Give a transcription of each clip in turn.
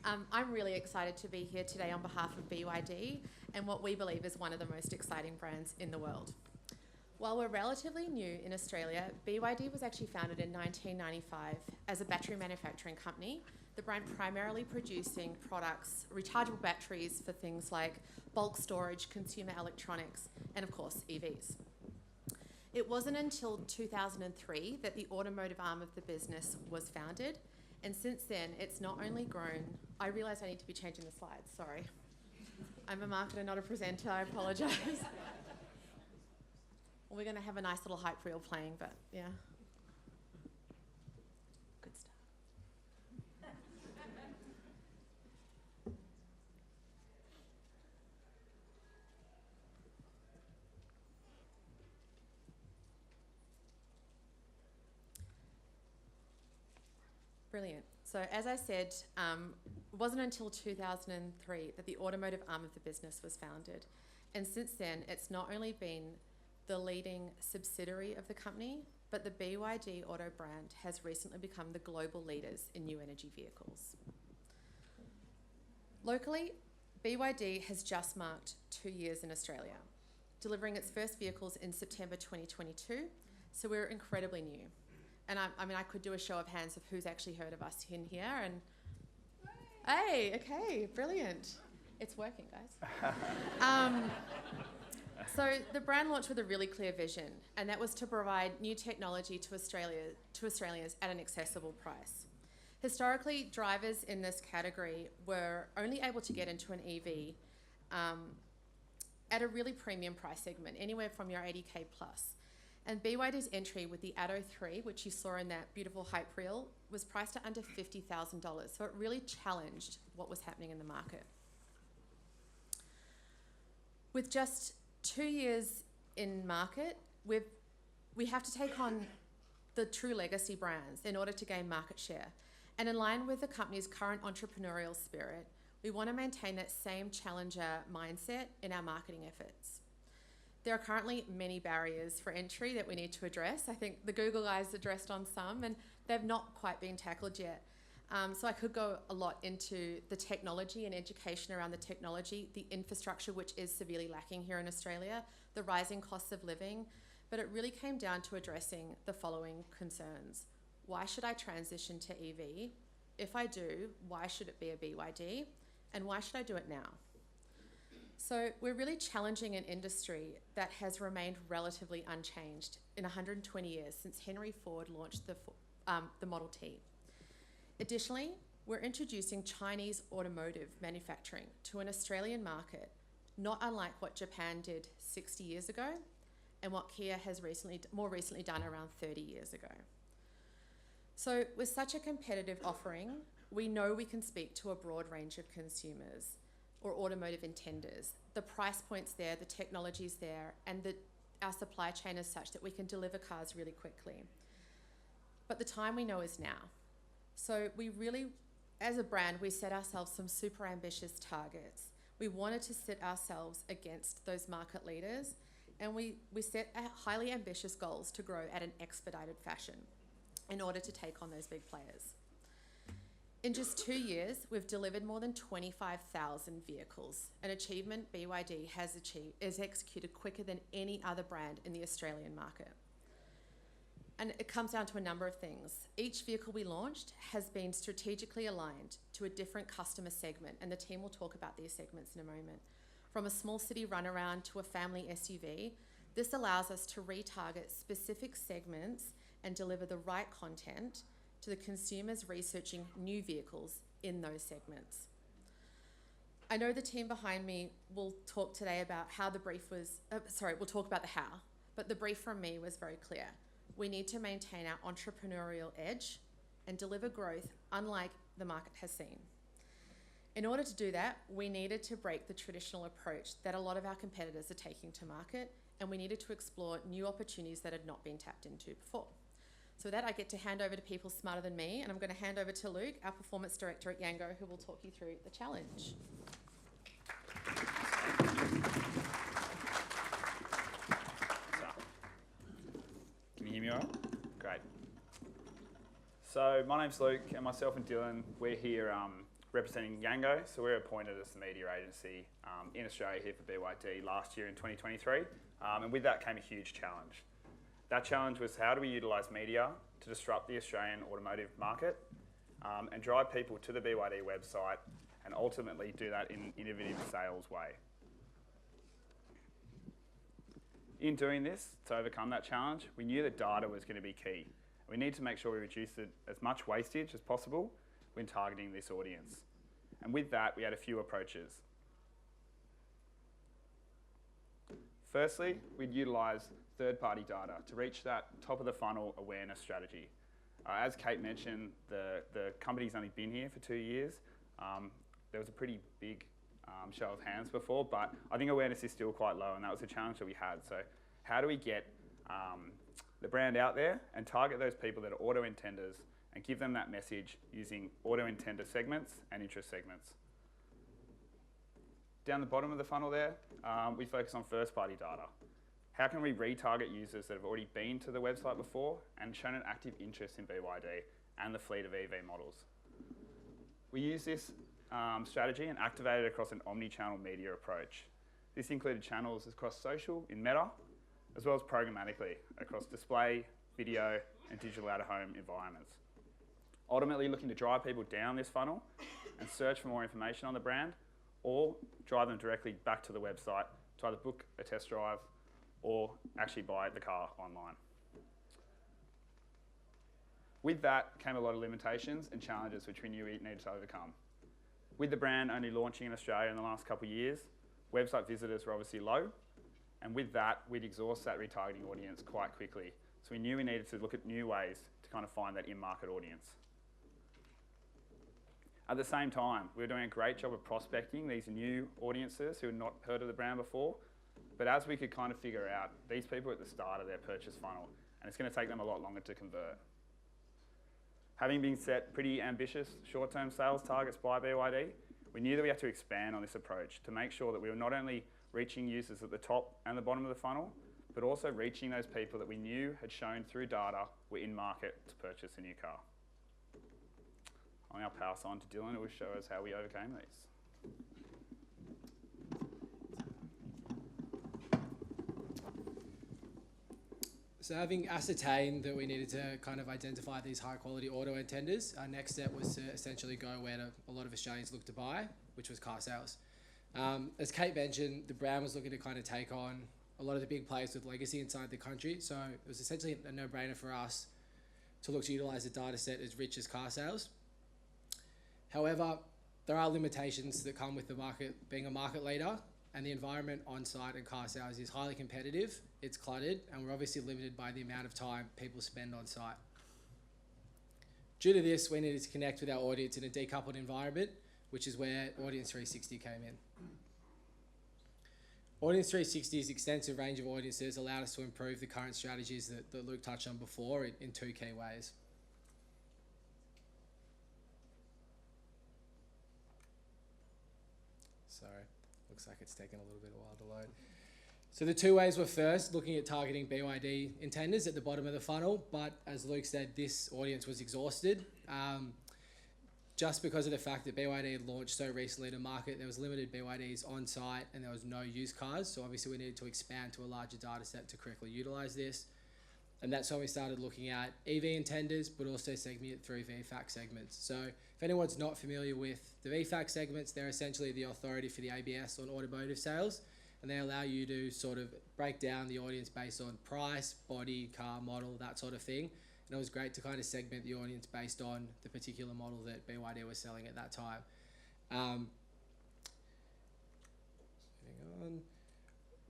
I'm really excited to be here today on behalf of BYD and what we believe is one of the most exciting brands in the world. While we're relatively new in Australia, BYD was actually founded in 1995 as a battery manufacturing company, the brand primarily producing products, rechargeable batteries for things like bulk storage, consumer electronics, and of course, EVs. It wasn't until 2003 that the automotive arm of the business was founded, and since then, it's not only grown. I realise I need to be changing the slides, sorry. I'm a marketer, not a presenter, I apologise. We're going to have a nice little hype reel playing, but yeah. Good stuff. Brilliant. So as I said, it wasn't until 2003 that the automotive arm of the business was founded. And since then, it's not only been the leading subsidiary of the company, but the BYD Auto brand has recently become the global leaders in new energy vehicles. Locally, BYD has just marked 2 years in Australia, delivering its first vehicles in September 2022, so we're incredibly new. And I could do a show of hands of who's actually heard of us in here, and hey, okay, brilliant. It's working, guys. So the brand launched with a really clear vision, and that was to provide new technology to Australians at an accessible price. Historically, drivers in this category were only able to get into an EV at a really premium price segment, anywhere from your 80K plus. And BYD's entry with the Atto 3, which you saw in that beautiful hype reel, was priced at under $50,000. So it really challenged what was happening in the market. With just 2 years in market, we have to take on the true legacy brands in order to gain market share. And in line with the company's current entrepreneurial spirit, we want to maintain that same challenger mindset in our marketing efforts. There are currently many barriers for entry that we need to address. I think the Google guys addressed on some, and they've not quite been tackled yet. So I could go a lot into the technology and education around the technology, the infrastructure, which is severely lacking here in Australia, the rising costs of living, but it really came down to addressing the following concerns. Why should I transition to EV? If I do, why should it be a BYD? And why should I do it now? So we're really challenging an industry that has remained relatively unchanged in 120 years since Henry Ford launched the Model T. Additionally, we're introducing Chinese automotive manufacturing to an Australian market, not unlike what Japan did 60 years ago and what Kia has more recently done around 30 years ago. So with such a competitive offering, we know we can speak to a broad range of consumers or automotive intenders. The price point's there, the technology's there, and our supply chain is such that we can deliver cars really quickly. But the time we know is now. So we really, as a brand, we set ourselves some super ambitious targets. We wanted to set ourselves against those market leaders, and we set highly ambitious goals to grow at an expedited fashion in order to take on those big players. In just 2 years, we've delivered more than 25,000 vehicles, an achievement BYD has executed quicker than any other brand in the Australian market. And it comes down to a number of things. Each vehicle we launched has been strategically aligned to a different customer segment, and the team will talk about these segments in a moment. From a small city runaround to a family SUV, this allows us to retarget specific segments and deliver the right content to the consumers researching new vehicles in those segments. I know the team behind me will talk today about how the brief was, we'll talk about the how, but the brief from me was very clear. We need to maintain our entrepreneurial edge and deliver growth unlike the market has seen. In order to do that, we needed to break the traditional approach that a lot of our competitors are taking to market, and we needed to explore new opportunities that had not been tapped into before. So with that, I get to hand over to people smarter than me, and I'm going to hand over to Luke, our Performance Director at Yango, who will talk you through the challenge. Can you hear me all right? Great. So my name's Luke, and myself and Dylan, we're here representing Yango. So we're appointed as the media agency in Australia here for BYD last year in 2023. And with that came a huge challenge. That challenge was, how do we utilise media to disrupt the Australian automotive market and drive people to the BYD website and ultimately do that in an innovative sales way. In doing this, to overcome that challenge, we knew that data was going to be key. We need to make sure we reduce as much wastage as possible when targeting this audience. And with that, we had a few approaches. Firstly, we'd utilise third-party data to reach that top of the funnel awareness strategy. As Kate mentioned, the company's only been here for 2 years. There was a pretty big show of hands before, but I think awareness is still quite low, and that was a challenge that we had. So how do we get the brand out there and target those people that are auto intenders and give them that message using auto intender segments and interest segments? Down the bottom of the funnel there, we focus on first-party data. How can we retarget users that have already been to the website before and shown an active interest in BYD and the fleet of EV models? We use this strategy and activate it across an omni-channel media approach. This included channels across social in Meta, as well as programmatically across display, video, and digital out-of-home environments. Ultimately looking to drive people down this funnel and search for more information on the brand, or drive them directly back to the website to either book a test drive or actually buy the car online. With that came a lot of limitations and challenges which we knew we needed to overcome. With the brand only launching in Australia in the last couple of years, website visitors were obviously low, and with that, we'd exhaust that retargeting audience quite quickly. So we knew we needed to look at new ways to kind of find that in-market audience. At the same time, we were doing a great job of prospecting these new audiences who had not heard of the brand before, but as we could kind of figure out, these people are at the start of their purchase funnel, and it's going to take them a lot longer to convert. Having been set pretty ambitious short-term sales targets by BYD, we knew that we had to expand on this approach to make sure that we were not only reaching users at the top and the bottom of the funnel, but also reaching those people that we knew had shown through data were in market to purchase a new car. I'll now pass on to Dylan, who will show us how we overcame these. So having ascertained that we needed to kind of identify these high quality auto intenders, our next step was to essentially go where a lot of Australians look to buy, which was car sales. As Kate mentioned, the brand was looking to kind of take on a lot of the big players with legacy inside the country. So it was essentially a no-brainer for us to look to utilise a data set as rich as car sales. However, there are limitations that come with the market being a market leader, and the environment on site and car sales is highly competitive, it's cluttered, and we're obviously limited by the amount of time people spend on site. Due to this, we needed to connect with our audience in a decoupled environment, which is where Audience 360 came in. Audience 360's extensive range of audiences allowed us to improve the current strategies that Luke touched on before in two key ways. Sorry, looks like it's taken a little bit of a while to load. So the two ways were, first, looking at targeting BYD intenders at the bottom of the funnel, but as Luke said, this audience was exhausted. Just because of the fact that BYD had launched so recently to market, there was limited BYDs on site and there was no used cars. So obviously we needed to expand to a larger data set to correctly utilize this. And that's when we started looking at EV intenders, but also segmenting it through VFAC segments. So if anyone's not familiar with the VFAC segments, they're essentially the authority for the ABS on automotive sales. And they allow you to sort of break down the audience based on price, body, car, model, that sort of thing. And it was great to kind of segment the audience based on the particular model that BYD was selling at that time. Hang on.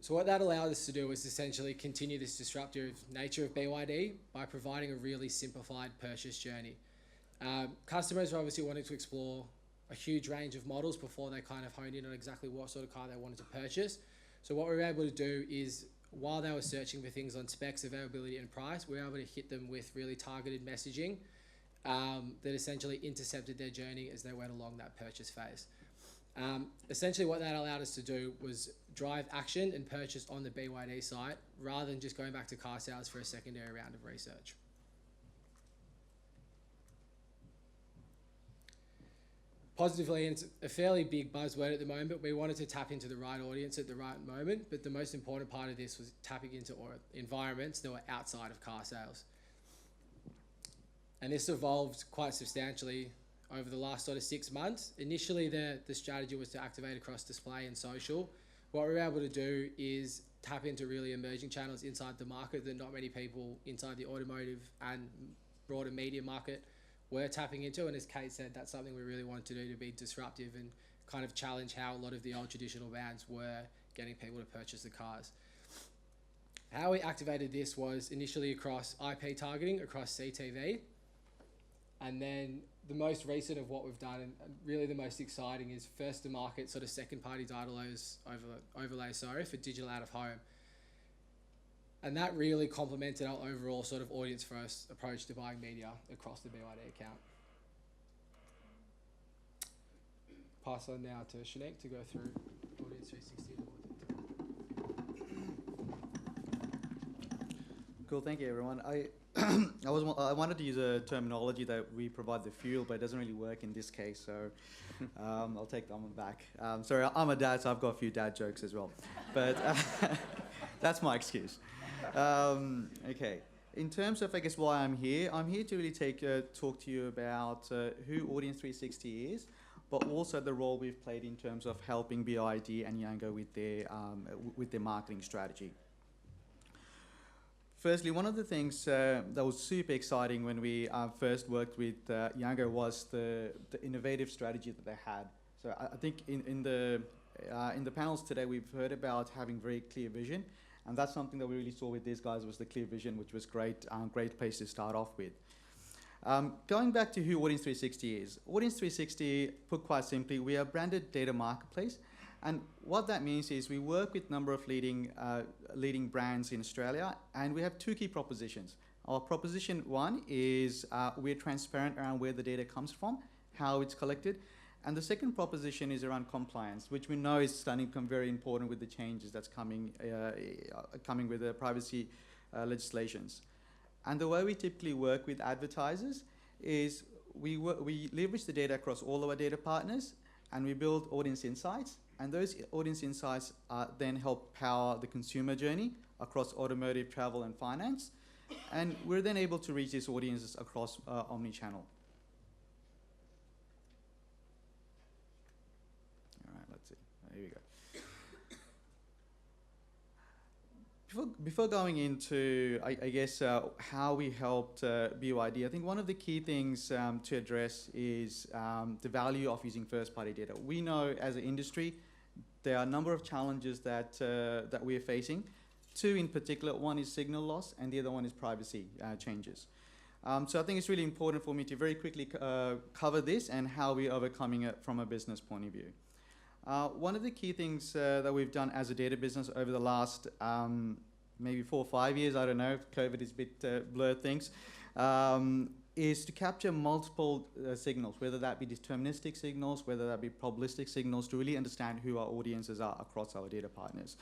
So what that allowed us to do was essentially continue this disruptive nature of BYD by providing a really simplified purchase journey. Customers were obviously wanting to explore a huge range of models before they kind of honed in on exactly what sort of car they wanted to purchase. So what we were able to do is, while they were searching for things on specs, availability and price, we were able to hit them with really targeted messaging that essentially intercepted their journey as they went along that purchase phase. Essentially what that allowed us to do was drive action and purchase on the BYD site rather than just going back to car sales for a secondary round of research. positively, and it's a fairly big buzzword at the moment, but we wanted to tap into the right audience at the right moment. But the most important part of this was tapping into environments that were outside of car sales. And this evolved quite substantially over the last sort of 6 months. Initially, the strategy was to activate across display and social. What we were able to do is tap into really emerging channels inside the market that not many people inside the automotive and broader media market were tapping into. And as Kate said, that's something we really wanted to do, to be disruptive and kind of challenge how a lot of the old traditional brands were getting people to purchase the cars. How we activated this was initially across IP targeting, across CTV. And then the most recent of what we've done, and really the most exciting, is first to market sort of second party data overlay for digital out of home. And that really complemented our overall sort of audience first approach to buying media across the BYD account. Pass on now to Shruneek to go through Audience 360 in more detail. Cool, thank you everyone. I wanted to use a terminology that we provide the fuel, but it doesn't really work in this case, so I'll take that one back. Sorry, I'm a dad, so I've got a few dad jokes as well, but that's my excuse. Okay, in terms of, I guess, why I'm here to really talk to you about who Audience 360 is, but also the role we've played in terms of helping BYD and Yango with their marketing strategy. Firstly, one of the things that was super exciting when we first worked with Yango was the innovative strategy that they had. So I think in the panels today, we've heard about having very clear vision, and that's something that we really saw with these guys, was the clear vision, which was great place to start off with. Going back to who Audience 360 is, Audience 360, put quite simply, we are a branded data marketplace. And what that means is we work with a number of leading brands in Australia, and we have two key propositions. Our proposition one is we're transparent around where the data comes from, how it's collected. And the second proposition is around compliance, which we know is starting to become very important with the changes that's coming with the privacy legislations. And the way we typically work with advertisers is we leverage the data across all our data partners, and we build audience insights. And those audience insights then help power the consumer journey across automotive, travel, and finance. And we're then able to reach these audiences across omni-channel. All right, let's see. Here we go. Before going into, I guess, how we helped BYD, I think one of the key things to address is the value of using first-party data. We know as an industry, there are a number of challenges that we are facing. Two in particular, one is signal loss and the other one is privacy changes. So I think it's really important for me to very quickly cover this and how we're overcoming it from a business point of view. One of the key things that we've done as a data business over the last maybe 4 or 5 years, I don't know, COVID is a bit blurred things, is to capture multiple signals, whether that be deterministic signals, whether that be probabilistic signals, to really understand who our audiences are across our data partners.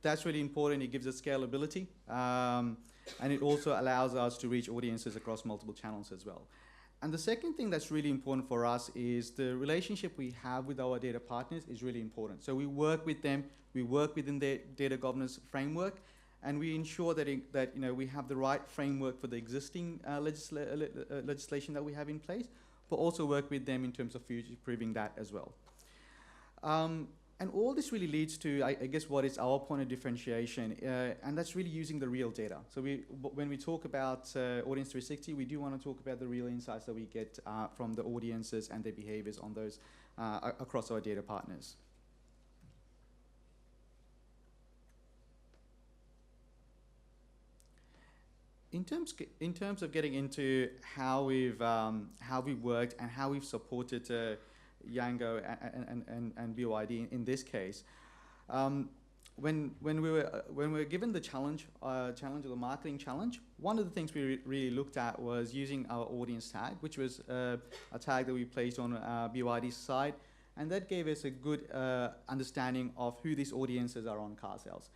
That's really important. It gives us scalability, and it also allows us to reach audiences across multiple channels as well. And the second thing that's really important for us is the relationship we have with our data partners is really important. So we work with them, we work within their data governance framework, and we ensure that we have the right framework for the existing legislation that we have in place, but also work with them in terms of future-proofing that as well. And all this really leads to, I guess, what is our point of differentiation, and that's really using the real data. So when we talk about Audience 360, we do want to talk about the real insights that we get from the audiences and their behaviors on those across our data partners. In terms of getting into how we've worked and how we've supported Yango and BYD in this case, when we were given the challenge or the marketing challenge, one of the things we really looked at was using our audience tag, which was a tag that we placed on BYD's site, and that gave us a good understanding of who these audiences are on car sales.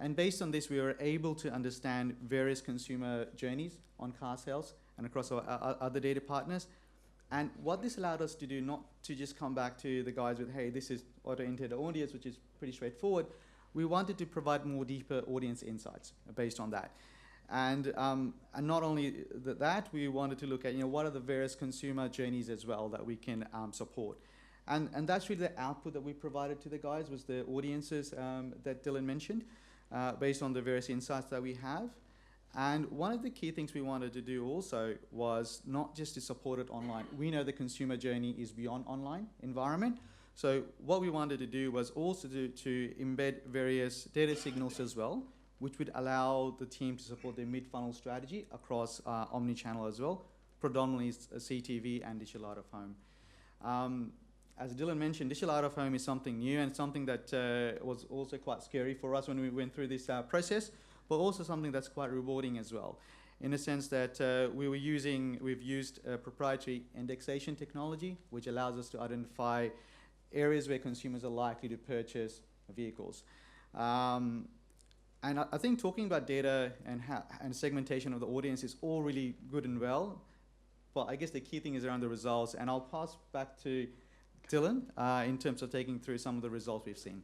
And based on this, we were able to understand various consumer journeys on car sales and across our other data partners, And what this allowed us to do, not to just come back to the guys with, hey, this is auto-intended audience, which is pretty straightforward. We wanted to provide more deeper audience insights based on that. And not only that, we wanted to look at, what are the various consumer journeys as well that we can support. And that's really the output that we provided to the guys, was the audiences that Dylan mentioned, based on the various insights that we have. And one of the key things we wanted to do also was not just to support it online. We know the consumer journey is beyond online environment. So what we wanted to do was also to embed various data signals as well, which would allow the team to support their mid-funnel strategy across omni-channel as well, predominantly CTV and digital out of home. As Dylan mentioned, digital out of home is something new and something that was also quite scary for us when we went through this process, but also something that's quite rewarding as well, in the sense that we've used proprietary indexation technology, which allows us to identify areas where consumers are likely to purchase vehicles. And I think talking about data and segmentation of the audience is all really good and well, but I guess the key thing is around the results, and I'll pass back to Dylan in terms of taking through some of the results we've seen.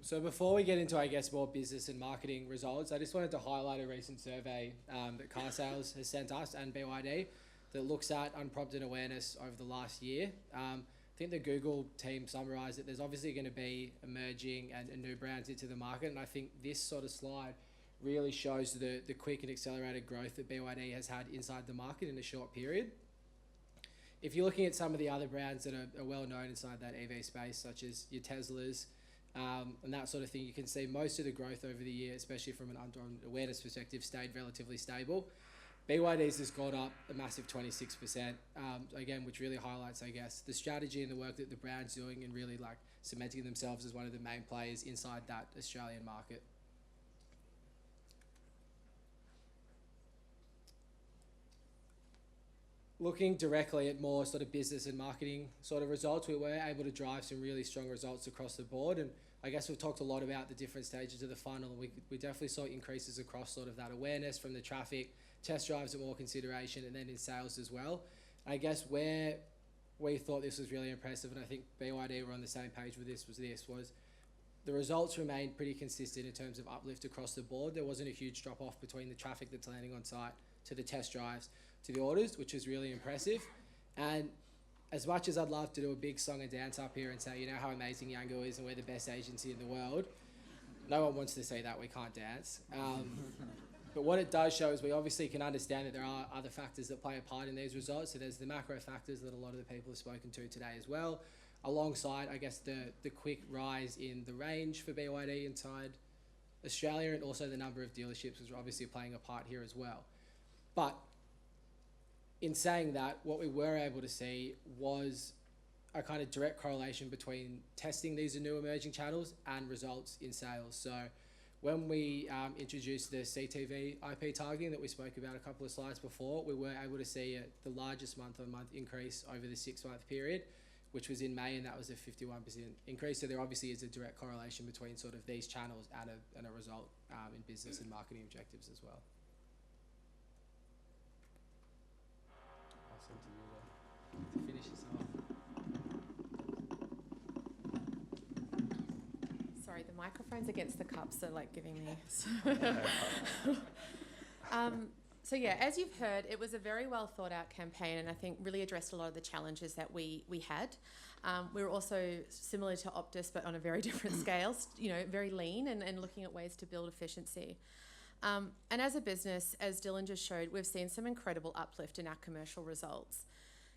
So before we get into, I guess, more business and marketing results, I just wanted to highlight a recent survey that Car Sales has sent us and BYD that looks at unprompted awareness over the last year. I think the Google team summarised that there's obviously going to be emerging and new brands into the market, and I think this sort of slide really shows the quick and accelerated growth that BYD has had inside the market in a short period. If you're looking at some of the other brands that are well known inside that EV space, such as your Teslas, and that sort of thing, you can see most of the growth over the year, especially from an awareness perspective, stayed relatively stable. BYD's has gone up a massive 26%, again, which really highlights, I guess, the strategy and the work that the brand's doing and really like cementing themselves as one of the main players inside that Australian market. Looking directly at more sort of business and marketing sort of results, we were able to drive some really strong results across the board. And I guess we've talked a lot about the different stages of the funnel. We definitely saw increases across sort of that awareness from the traffic, test drives at more consideration, and then in sales as well. I guess where we thought this was really impressive, and I think BYD were on the same page with this, was the results remained pretty consistent in terms of uplift across the board. There wasn't a huge drop off between the traffic that's landing on site to the test drives to the orders, which is really impressive. And as much as I'd love to do a big song and dance up here and say, how amazing Yango is and we're the best agency in the world, no one wants to say that, we can't dance. But what it does show is we obviously can understand that there are other factors that play a part in these results. So there's the macro factors that a lot of the people have spoken to today as well, alongside, I guess, the quick rise in the range for BYD inside Australia, and also the number of dealerships was obviously playing a part here as well. But in saying that, what we were able to see was a kind of direct correlation between testing these new emerging channels and results in sales. So when we introduced the CTV IP targeting that we spoke about a couple of slides before, we were able to see the largest month-on-month increase over the 6-month period, which was in May, and that was a 51% increase. So there obviously is a direct correlation between sort of these channels and a result in business and marketing objectives as well. To finish this off. Sorry, the microphone's against the cups, so like giving me. So yeah, as you've heard, it was a very well thought out campaign, and I think really addressed a lot of the challenges that we had. We were also similar to Optus, but on a very different scale. Very lean and looking at ways to build efficiency. And as a business, as Dylan just showed, we've seen some incredible uplift in our commercial results.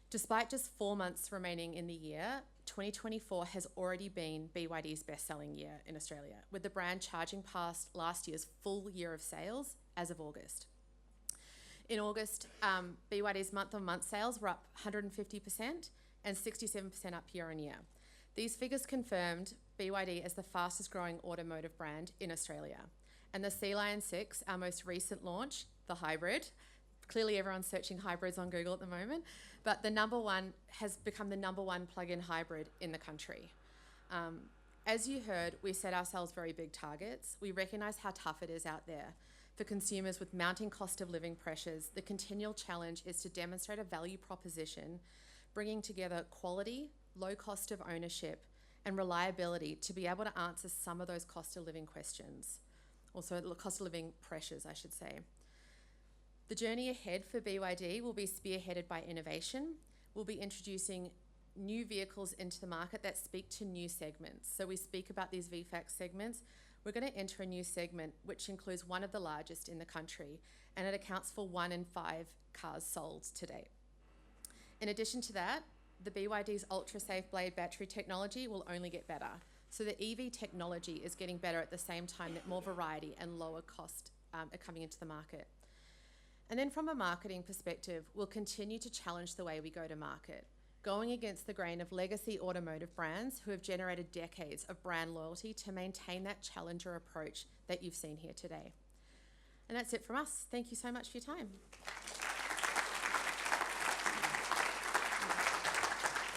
Despite just 4 months remaining in the year, 2024 has already been BYD's best-selling year in Australia, with the brand charging past last year's full year of sales as of August. In August, BYD's month-on-month sales were up 150% and 67% up year on year. These figures confirmed BYD as the fastest-growing automotive brand in Australia. And the Sea Lion 6, our most recent launch, the hybrid, Clearly everyone's searching hybrids on Google at the moment, but the number one has become the number one plug-in hybrid in the country. As you heard, we set ourselves very big targets. We recognise how tough it is out there. For consumers with mounting cost of living pressures, the continual challenge is to demonstrate a value proposition, bringing together quality, low cost of ownership, and reliability to be able to answer some of those cost of living questions. Also, cost of living pressures, I should say. The journey ahead for BYD will be spearheaded by innovation. We'll be introducing new vehicles into the market that speak to new segments. So we speak about these VFAX segments. We're going to enter a new segment which includes one of the largest in the country, and it accounts for 1 in 5 cars sold to date. In addition to that, the BYD's ultra-safe blade battery technology will only get better. So the EV technology is getting better at the same time that more variety and lower cost are coming into the market. And then from a marketing perspective, we'll continue to challenge the way we go to market, going against the grain of legacy automotive brands who have generated decades of brand loyalty to maintain that challenger approach that you've seen here today. And that's it from us. Thank you so much for your time.